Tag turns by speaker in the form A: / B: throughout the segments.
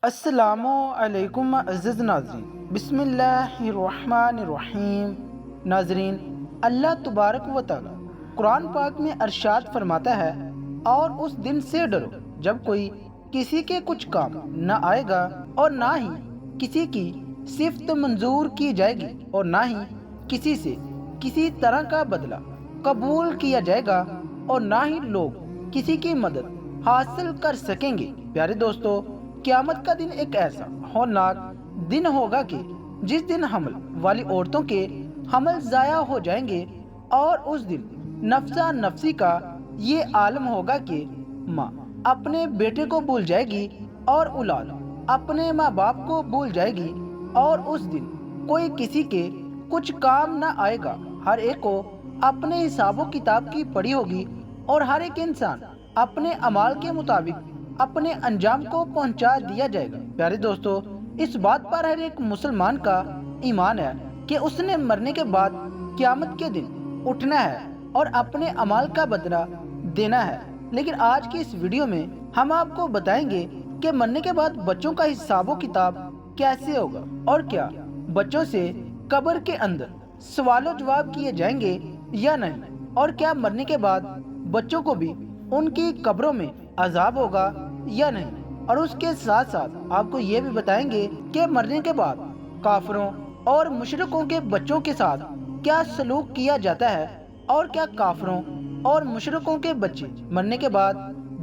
A: السلام علیکم عزیز ناظرین، بسم اللہ الرحمن الرحیم۔ ناظرین، اللہ تبارک و تعالی قرآن پاک میں ارشاد فرماتا ہے، اور اس دن سے ڈرو جب کوئی کسی کے کچھ کام نہ آئے گا، اور نہ ہی کسی کی صفت منظور کی جائے گی، اور نہ ہی کسی سے کسی طرح کا بدلہ قبول کیا جائے گا، اور نہ ہی لوگ کسی کی مدد حاصل کر سکیں گے۔ پیارے دوستو، قیامت کا دن ایک ایسا ہولناک دن ہوگا کہ جس دن حمل والی عورتوں کے حمل ضائع ہو جائیں گے، اور اس دن نفسا نفسی کا یہ عالم ہوگا کہ ماں اپنے بیٹے کو بھول جائے گی، اور اولاد اپنے ماں باپ کو بھول جائے گی، اور اس دن کوئی کسی کے کچھ کام نہ آئے گا۔ ہر ایک کو اپنے حساب و کتاب کی پڑی ہوگی، اور ہر ایک انسان اپنے اعمال کے مطابق اپنے انجام کو پہنچا دیا جائے گا۔ پیارے دوستو، اس بات پر ہر ایک مسلمان کا ایمان ہے کہ اس نے مرنے کے بعد قیامت کے دن اٹھنا ہے اور اپنے اعمال کا بدلہ دینا ہے۔ لیکن آج کی اس ویڈیو میں ہم آپ کو بتائیں گے کہ مرنے کے بعد بچوں کا حساب و کتاب کیسے ہوگا، اور کیا بچوں سے قبر کے اندر سوال و جواب کیے جائیں گے یا نہیں، اور کیا مرنے کے بعد بچوں کو بھی ان کی قبروں میں عذاب ہوگا یا نہیں۔ اور اس کے ساتھ ساتھ آپ کو یہ بھی بتائیں گے کہ مرنے کے بعد کافروں اور مشرکوں کے بچوں کے ساتھ کیا سلوک کیا جاتا ہے، اور کیا کافروں اور مشرکوں کے بچے مرنے کے بعد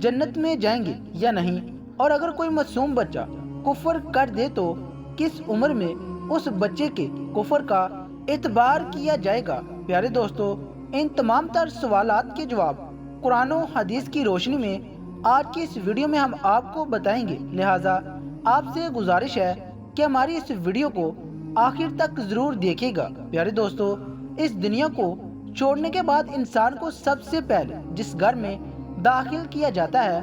A: جنت میں جائیں گے یا نہیں، اور اگر کوئی معصوم بچہ کفر کر دے تو کس عمر میں اس بچے کے کفر کا اعتبار کیا جائے گا۔ پیارے دوستو، ان تمام تر سوالات کے جواب قرآن و حدیث کی روشنی میں آج کی اس ویڈیو میں ہم آپ کو بتائیں گے، لہٰذا آپ سے گزارش ہے کہ ہماری اس ویڈیو کو آخر تک ضرور دیکھیے گا۔ پیارے دوستو، اس دنیا کو چھوڑنے کے بعد انسان کو سب سے پہلے جس گھر میں داخل کیا جاتا ہے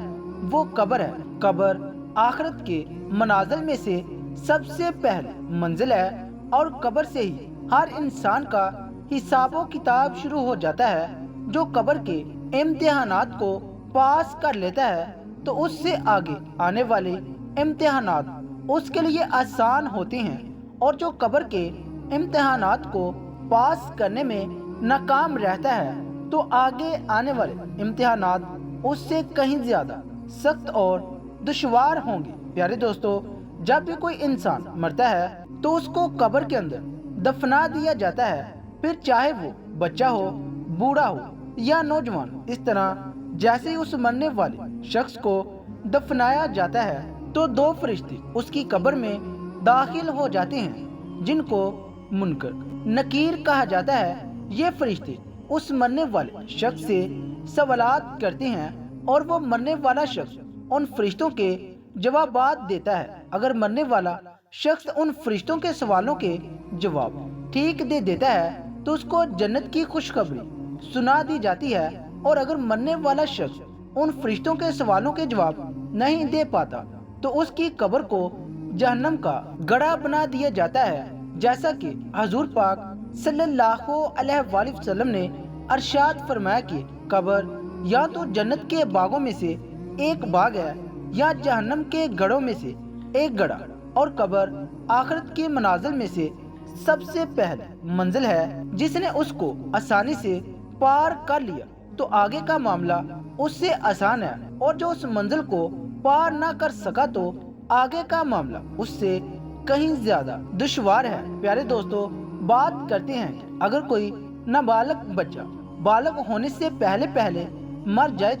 A: وہ قبر ہے۔ قبر آخرت کے منازل میں سے سب سے پہلے منزل ہے، اور قبر سے ہی ہر انسان کا حساب و کتاب شروع ہو جاتا ہے۔ جو قبر کے امتحانات کو پاس کر لیتا ہے تو اس سے آگے آنے والے امتحانات اس کے لیے آسان ہوتے ہیں، اور جو قبر کے امتحانات کو پاس کرنے میں ناکام رہتا ہے تو آگے آنے والے امتحانات اس سے کہیں زیادہ سخت اور دشوار ہوں گے۔ پیارے دوستو، جب بھی کوئی انسان مرتا ہے تو اس کو قبر کے اندر دفنا دیا جاتا ہے، پھر چاہے وہ بچہ ہو، بوڑھا ہو یا نوجوان۔ اس طرح جیسے ہی اس مرنے والے شخص کو دفنایا جاتا ہے تو دو فرشتے اس کی قبر میں داخل ہو جاتے ہیں، جن کو منکر نکیر کہا جاتا ہے۔ یہ فرشتے اس مرنے والے شخص سے سوالات کرتے ہیں، اور وہ مرنے والا شخص ان فرشتوں کے جوابات دیتا ہے۔ اگر مرنے والا شخص ان فرشتوں کے سوالوں کے جواب ٹھیک دے دیتا ہے تو اس کو جنت کی خوشخبری سنا دی جاتی ہے، اور اگر مرنے والا شخص ان فرشتوں کے سوالوں کے جواب نہیں دے پاتا تو اس کی قبر کو جہنم کا گڑھا بنا دیا جاتا ہے، جیسا کہ حضور پاک صلی اللہ علیہ وآلہ وسلم نے ارشاد فرمایا کہ قبر یا تو جنت کے باغوں میں سے ایک باغ ہے، یا جہنم کے گڑھوں میں سے ایک گڑھا، اور قبر آخرت کے منازل میں سے سب سے پہلے منزل ہے۔ جس نے اس کو آسانی سے پار کر لیا تو آگے کا معاملہ اس سے آسان ہے، اور جو اس منزل کو پار نہ کر سکا تو آگے کا معاملہ اس سے کہیں زیادہ دشوار ہے۔ پیارے دوستو، بات کرتے ہیں کہ اگر کوئی نابالغ بچہ بالغ ہونے سے پہلے پہلے مر جائے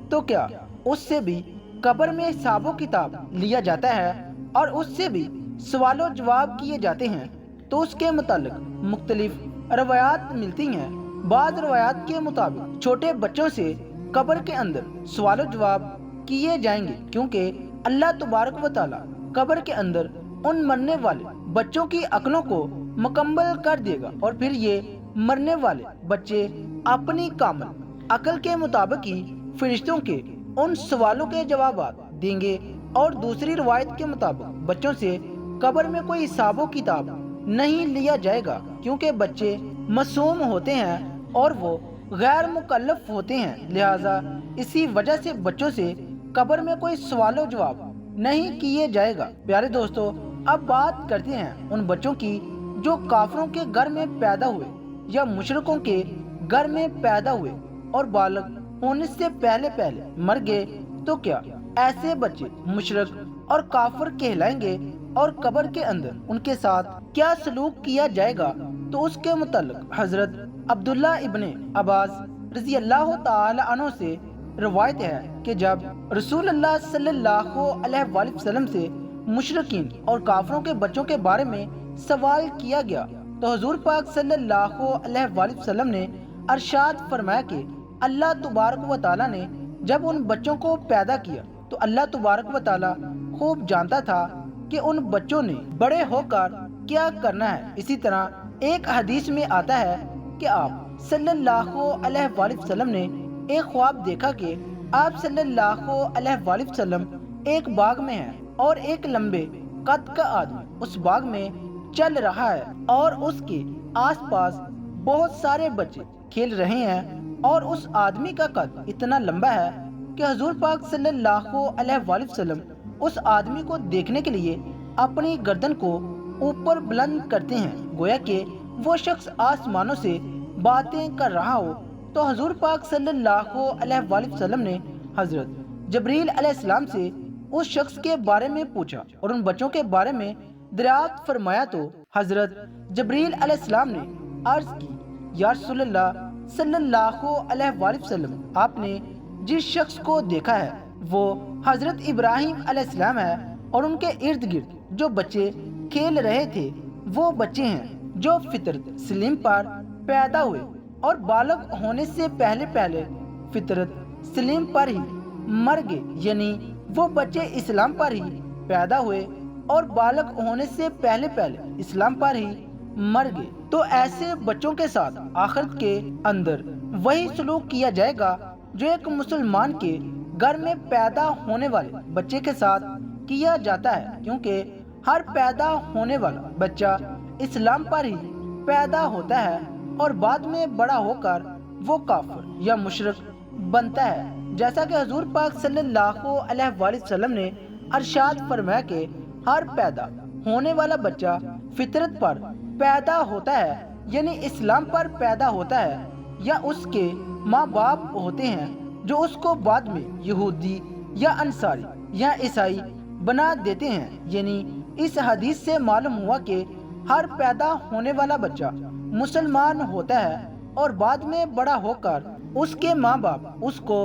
A: تو کیا اس سے بھی قبر میں حساب و کتاب لیا جاتا ہے، اور اس سے بھی سوال و جواب کیے جاتے ہیں؟ تو اس کے متعلق مختلف روایات ملتی ہیں۔ بعض روایات کے مطابق چھوٹے بچوں سے قبر کے اندر سوال و جواب کیے جائیں گے، کیونکہ اللہ تبارک و تعالی قبر کے اندر ان مرنے والے بچوں کی عقلوں کو مکمل کر دے گا، اور پھر یہ مرنے والے بچے اپنی کامل عقل کے مطابق ہی فرشتوں کے ان سوالوں کے جوابات دیں گے۔ اور دوسری روایت کے مطابق بچوں سے قبر میں کوئی حساب و کتاب نہیں لیا جائے گا، کیونکہ بچے معصوم ہوتے ہیں اور وہ غیر مکلف ہوتے ہیں، لہٰذا اسی وجہ سے بچوں سے قبر میں کوئی سوال و جواب نہیں کیے جائے گا۔ پیارے دوستو، اب بات کرتے ہیں ان بچوں کی جو کافروں کے گھر میں پیدا ہوئے یا مشرکوں کے گھر میں پیدا ہوئے اور بالغ ہونے سے پہلے مر گئے، تو کیا ایسے بچے مشرک اور کافر کہلائیں گے؟ اور قبر کے اندر ان کے ساتھ کیا سلوک کیا جائے گا؟ تو اس کے متعلق حضرت عبداللہ ابن عباس رضی اللہ تعالی عنہ سے روایت ہے کہ جب رسول اللہ صلی اللہ علیہ وآلہ وسلم سے مشرکین اور کافروں کے بچوں کے بارے میں سوال کیا گیا تو حضور پاک صلی اللہ علیہ وآلہ وسلم نے ارشاد فرمایا کہ اللہ تبارک و تعالیٰ نے جب ان بچوں کو پیدا کیا تو اللہ تبارک و تعالیٰ خوب جانتا تھا کہ ان بچوں نے بڑے ہو کر کیا کرنا ہے۔ اسی طرح ایک حدیث میں آتا ہے کہ آپ صلی اللہ علیہ وآلہ وسلم نے ایک خواب دیکھا کہ آپ صلی اللہ علیہ وآلہ وسلم ایک باغ میں ہیں اور ایک لمبے قد کا آدمی اس باغ میں چل رہا ہے اور اس کے آس پاس بہت سارے بچے کھیل رہے ہیں اور اس آدمی کا قد اتنا لمبا ہے کہ حضور پاک صلی اللہ علیہ وآلہ وسلم اس آدمی کو دیکھنے کے لیے اپنی گردن کو اوپر بلند کرتے ہیں، گویا کہ وہ شخص آسمانوں سے باتیں کر رہا ہو۔ تو حضور پاک صلی اللہ علیہ وآلہ وسلم نے حضرت جبریل علیہ السلام سے اس شخص کے بارے میں پوچھا اور ان بچوں کے بارے میں دریافت فرمایا تو حضرت جبریل علیہ السلام نے عرض کی، یا رسول اللہ صلی اللہ علیہ وآلہ وسلم، آپ نے جس شخص کو دیکھا ہے وہ حضرت ابراہیم علیہ السلام ہے اور ان کے ارد گرد جو بچے کھیل رہے تھے وہ بچے ہیں جو فطرت سلیم پر پیدا ہوئے اور بالغ ہونے سے پہلے فطرت سلیم پر ہی مر گئے، یعنی وہ بچے اسلام پر ہی پیدا ہوئے اور بالغ ہونے سے پہلے اسلام پر ہی مر گئے۔ تو ایسے بچوں کے ساتھ آخرت کے اندر وہی سلوک کیا جائے گا جو ایک مسلمان کے گھر میں پیدا ہونے والے بچے کے ساتھ کیا جاتا ہے، کیونکہ ہر پیدا ہونے والا بچہ اسلام پر ہی پیدا ہوتا ہے اور بعد میں بڑا ہو کر وہ کافر یا مشرک بنتا ہے، جیسا کہ حضور پاک صلی اللہ علیہ وآلہ وسلم نے ارشاد فرمایا کہ ہر پیدا ہونے والا بچہ فطرت پر پیدا ہوتا ہے، یعنی اسلام پر پیدا ہوتا ہے، یا اس کے ماں باپ ہوتے ہیں جو اس کو بعد میں یہودی یا انصاری یا عیسائی بنا دیتے ہیں۔ یعنی اس حدیث سے معلوم ہوا کہ ہر پیدا ہونے والا بچہ مسلمان ہوتا ہے اور بعد میں بڑا ہو کر اس کے ماں باپ اس کو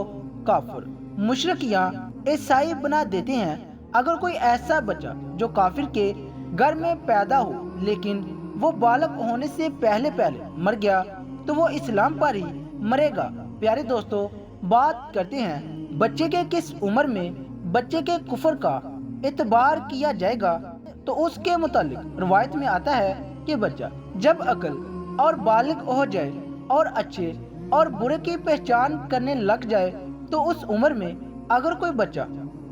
A: کافر، مشرک یا عیسائی بنا دیتے ہیں۔ اگر کوئی ایسا بچہ جو کافر کے گھر میں پیدا ہو لیکن وہ بالغ ہونے سے پہلے مر گیا تو وہ اسلام پر ہی مرے گا۔ پیارے دوستو، بات کرتے ہیں بچے کے کس عمر میں بچے کے کفر کا اعتبار کیا جائے گا۔ تو اس کے متعلق روایت میں آتا ہے کہ بچہ جب عقل اور بالغ ہو جائے اور اچھے اور برے کی پہچان کرنے لگ جائے تو اس عمر میں اگر کوئی بچہ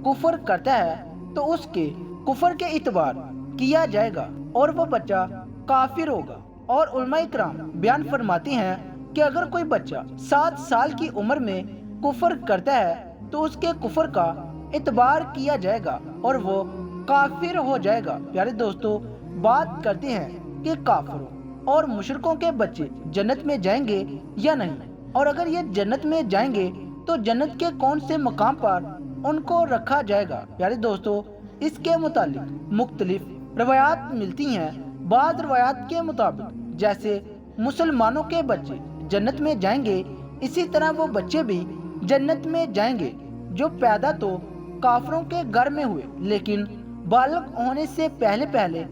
A: کفر کرتا ہے تو اس کے کفر کے اعتبار کیا جائے گا اور وہ بچہ کافر ہوگا۔ اور علماء کرام بیان فرماتے ہیں کہ اگر کوئی بچہ 7 سال کی عمر میں کفر کرتا ہے تو اس کے کفر کا اعتبار کیا جائے گا اور وہ کافر ہو جائے گا۔ پیارے دوستو، بات کرتے ہیں کہ کافروں اور مشرکوں کے بچے جنت میں جائیں گے یا نہیں، اور اگر یہ جنت میں جائیں گے تو جنت کے کون سے مقام پر ان کو رکھا جائے گا۔ پیارے دوستو، اس کے متعلق مختلف روایات ملتی ہیں۔ بعض روایات کے مطابق جیسے مسلمانوں کے بچے جنت میں جائیں گے، اسی طرح وہ بچے بھی جنت میں جائیں گے جو پیدا تو کافروں کے گھر میں ہوئے لیکن بالغ ہونے سے پہلے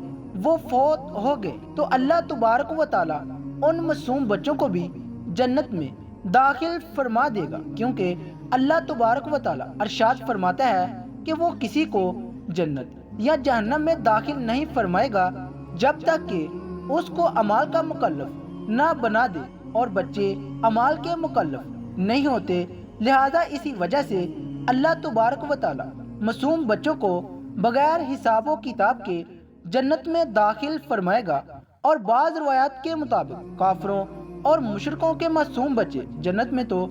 A: وہ فوت ہو گئے، تو اللہ تبارک و تعالیٰ ان معصوم بچوں کو بھی جنت میں داخل فرما دے گا، کیونکہ اللہ تبارک و تعالیٰ ارشاد فرماتا ہے کہ وہ کسی کو جنت یا جہنم میں داخل نہیں فرمائے گا جب تک کہ اس کو اعمال کا مکلف نہ بنا دے، اور بچے اعمال کے مکلف نہیں ہوتے، لہذا اسی وجہ سے اللہ تبارک و تعالیٰ معصوم بچوں کو بغیر حساب و کتاب کے جنت میں داخل فرمائے گا۔ اور بعض روایات کے مطابق کافروں اور مشرکوں کے معصوم بچے جنت میں تو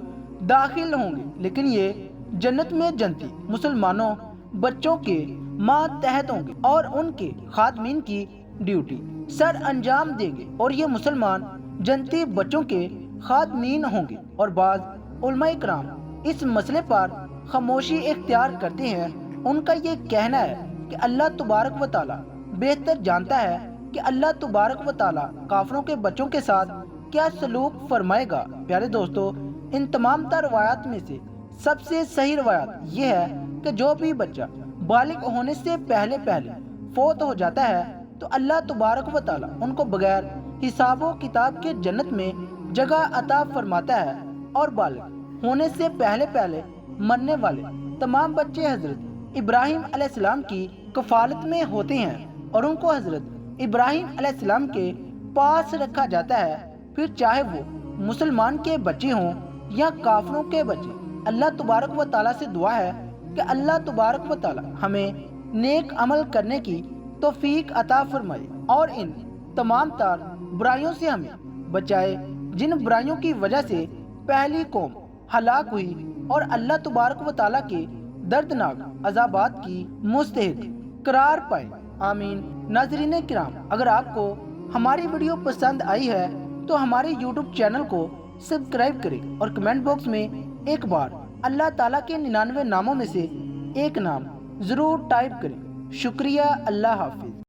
A: داخل ہوں گے، لیکن یہ جنت میں جنتی مسلمانوں بچوں کے ماتحت ہوں گے اور ان کے خادمین کی ڈیوٹی سر انجام دیں گے، اور یہ مسلمان جنتی بچوں کے خادمین ہوں گے۔ اور بعض علماء کرام اس مسئلے پر خاموشی اختیار کرتے ہیں۔ ان کا یہ کہنا ہے کہ اللہ تبارک و تعالیٰ بہتر جانتا ہے کہ اللہ تبارک و تعالیٰ کافروں کے بچوں کے ساتھ کیا سلوک فرمائے گا۔ پیارے دوستو، ان تمام تر روایات میں سے سب سے صحیح روایت یہ ہے کہ جو بھی بچہ بالغ ہونے سے پہلے فوت ہو جاتا ہے تو اللہ تبارک و تعالیٰ ان کو بغیر حساب و کتاب کے جنت میں جگہ عطا فرماتا ہے، اور بالغ ہونے سے پہلے مرنے والے تمام بچے حضرت ابراہیم علیہ السلام کی کفالت میں ہوتے ہیں، اور ان کو حضرت ابراہیم علیہ السلام کے پاس رکھا جاتا ہے، پھر چاہے وہ مسلمان کے بچے ہوں یا کافروں کے بچے۔ اللہ تبارک و تعالیٰ سے دعا ہے کہ اللہ تبارک و تعالیٰ ہمیں نیک عمل کرنے کی توفیق عطا فرمائے اور ان تمام تر برائیوں سے ہمیں بچائے جن برائیوں کی وجہ سے پہلی قوم ہلاک ہوئی اور اللہ تبارک و تعالیٰ کے دردناک عذابات کی مستحق قرار پائے۔ آمین۔ ناظرین کرام، اگر آپ کو ہماری ویڈیو پسند آئی ہے تو ہمارے یوٹیوب چینل کو سبسکرائب کریں اور کمنٹ باکس میں ایک بار اللہ تعالیٰ کے 99 ناموں میں سے ایک نام ضرور ٹائپ کریں۔ شکریہ۔ اللہ حافظ۔